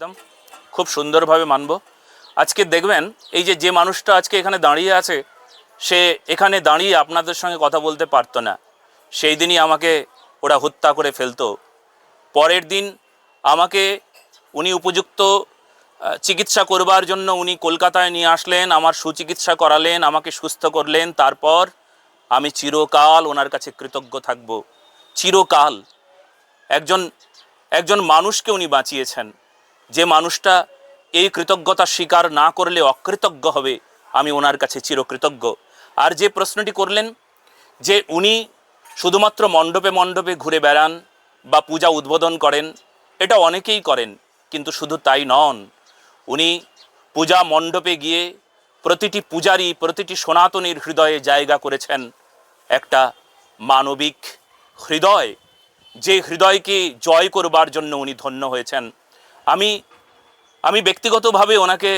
একদম খুব সুন্দরভাবে মানব। আজকে দেখবেন এই যে মানুষটা আজকে এখানে দাঁড়িয়ে আছে, সে এখানে দাঁড়িয়ে আপনাদের সঙ্গে কথা বলতে পারতো না। সেই দিনই আমাকে ওরা হত্যা করে ফেলতো। পরের দিন আমাকে উনি উপযুক্ত চিকিৎসা করবার জন্য উনি কলকাতায় নিয়ে আসলেন, আমার সুচিকিৎসা করালেন, আমাকে সুস্থ করলেন। তারপর আমি চিরকাল ওনার কাছে কৃতজ্ঞ থাকব, চিরকাল। একজন একজন মানুষকে উনি বাঁচিয়েছেন, যে মানুষটা এই কৃতজ্ঞতা স্বীকার না করলে অকৃতজ্ঞ হবে, আমি ওনার কাছে চিরকৃতজ্ঞ। আর যে প্রশ্নটি করলেন যে উনি শুধুমাত্র মণ্ডপে মণ্ডপে ঘুরে বেড়ান বা পূজা উদ্বোধন করেন, এটা অনেকেই করেন, কিন্তু শুধু তাই নন, উনি পূজা মণ্ডপে গিয়ে প্রতিটি পূজারী, প্রতিটি সনাতনীর হৃদয়ে জায়গা করেছেন একটা মানবিক হৃদয়, যে হৃদয়কে জয় করবার জন্য উনি ধন্য হয়েছেন। আমি ব্যক্তিগতভাবে ওনাকে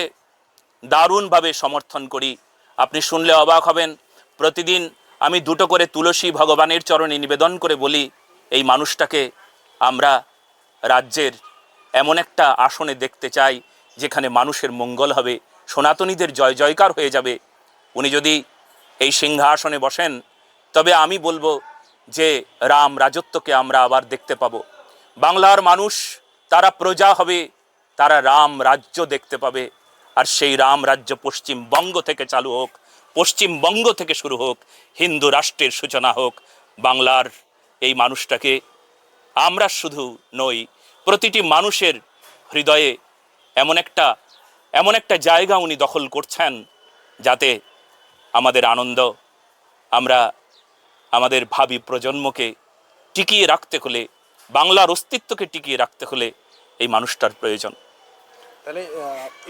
দারুণভাবে সমর্থন করি। আপনি শুনলে অবাক হবেন, প্রতিদিন আমি 2টো করে তুলসী ভগবানের চরণে নিবেদন করে বলি, এই মানুষটাকে আমরা রাজ্যের এমন একটা আসনে দেখতে চাই যেখানে মানুষের মঙ্গল হবে, সনাতনীদের জয় জয়কার হয়ে যাবে। উনি যদি এই সিংহাসনে বসেন, তবে আমি বলবো যে রাম রাজত্বকে আমরা আবার দেখতে পাবো। বাংলার মানুষ তারা প্রজা হবে, তারা রাম রাজ্য দেখতে পাবে। আর সেই রাম রাজ্য পশ্চিমবঙ্গ থেকে চালু হোক, পশ্চিমবঙ্গ থেকে শুরু হোক, হিন্দু রাষ্ট্রের সূচনা হোক। বাংলার এই মানুষটাকে আমরা শুধু নই, প্রতিটি মানুষের হৃদয়ে এমন একটা জায়গা উনি দখল করছেন, যাতে আমাদের আনন্দ, আমরা আমাদের ভাবি প্রজন্মকে টিকিয়ে রাখতে হলে, বাংলার অস্তিত্বকে টিকিয়ে রাখতে হলে এই মানুষটার প্রয়োজন। তাহলে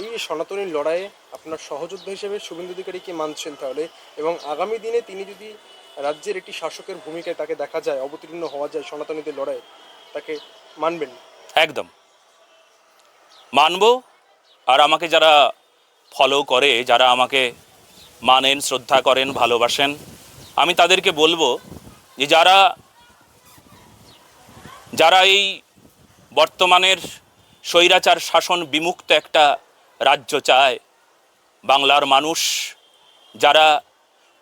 এই সনাতনী লড়াইয়ে আপনার সহযোদ্ধা হিসেবে শুভেন্দু অধিকারীকে মানছেন তাহলে, এবং আগামী দিনে তিনি যদি রাজ্যের একটি শাসকের ভূমিকায় তাকে দেখা যায়, অবতীর্ণ হওয়া যায় সনাতনীদের লড়াইয়ে, তাকে মানবেন? একদম মানব। আর আমাকে যারা ফলো করে, যারা আমাকে মানেন, শ্রদ্ধা করেন, ভালোবাসেন, আমি তাদেরকে বলবো যে যারা এই বর্তমানের স্বৈরাচার শাসন বিমুক্ত একটা রাজ্য চায়, বাংলার মানুষ যারা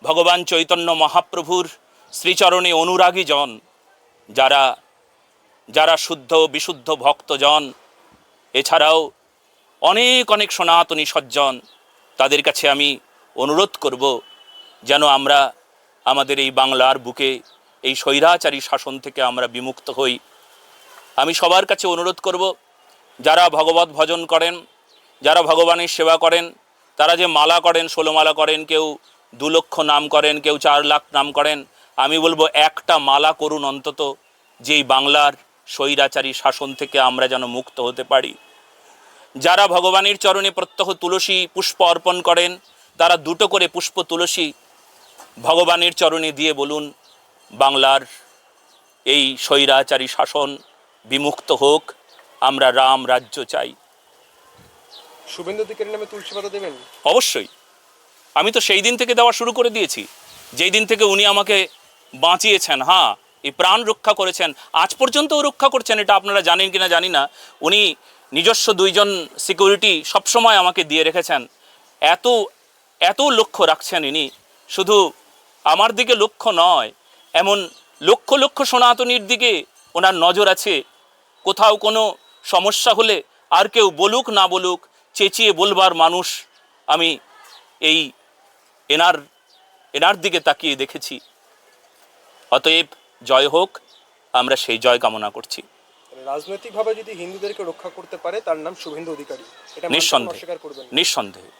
ভগবান চৈতন্য মহাপ্রভুর শ্রীচরণে অনুরাগী জন, যারা শুদ্ধ বিশুদ্ধ ভক্তজন, এছাড়াও অনেক অনেক সনাতনী সজ্জন, তাদের কাছে আমি অনুরোধ করব যেন আমরা আমাদের এই বাংলার বুকে এই স্বৈরাচারী শাসন থেকে আমরা বিমুক্ত হই। আমি সবার কাছে অনুরোধ করব, যারা ভগবত ভজন করেন, যারা ভগবানের সেবা করেন, তারা যে মালা করেন, 16 মালা করেন, কেউ 2 লক্ষ নাম করেন, কেউ 4 লাখ নাম করেন, আমি বলবো একটা মালা করুন অন্তত, যেই বাংলার স্বৈরাচারী শাসন থেকে আমরা যেন মুক্ত হতে পারি। যারা ভগবানের চরণে প্রত্যহ তুলসী পুষ্প অর্পণ করেন, তারা 2টো করে পুষ্প তুলসী ভগবানের চরণে দিয়ে বলুন, বাংলার এই স্বৈরাচারী শাসন বিমুক্ত হোক, আমরা রাম রাজ্য চাই। শুভেন্দু অধিকারীর নামে তুলসী পাতা দেবেন? অবশ্যই। আমি তো সেই দিন থেকে দেওয়া শুরু করে দিয়েছি, যেই দিন থেকে উনি আমাকে বাঁচিয়েছেন। হ্যাঁ, এই প্রাণ রক্ষা করেছেন, আজ পর্যন্তও রক্ষা করছেন, এটা আপনারা জানেন কিনা জানি না। উনি নিজস্ব 2 জন সিকিউরিটি সবসময় আমাকে দিয়ে রেখেছেন। এত লক্ষ্য রাখছেন ইনি, শুধু আমার দিকে লক্ষ্য নয়, এমন লক্ষ লক্ষ সনাতনীর দিকে ওনার নজর আছে। কোথাও কোনো সমস্যা হলে আর কেউ বলুক না বলুক, চেঁচিয়ে বলবার মানুষ আমি এই এনার দিকে তাকিয়ে দেখেছি। অতএব জয় হোক, আমরা সেই জয় কামনা করছি। রাজনৈতিকভাবে যদি হিন্দুদেরকে রক্ষা করতে পারে, তার নাম শুভেন্দু অধিকারী, এটা নিঃসন্দেহে, অস্বীকার করবেন? নিঃসন্দেহে।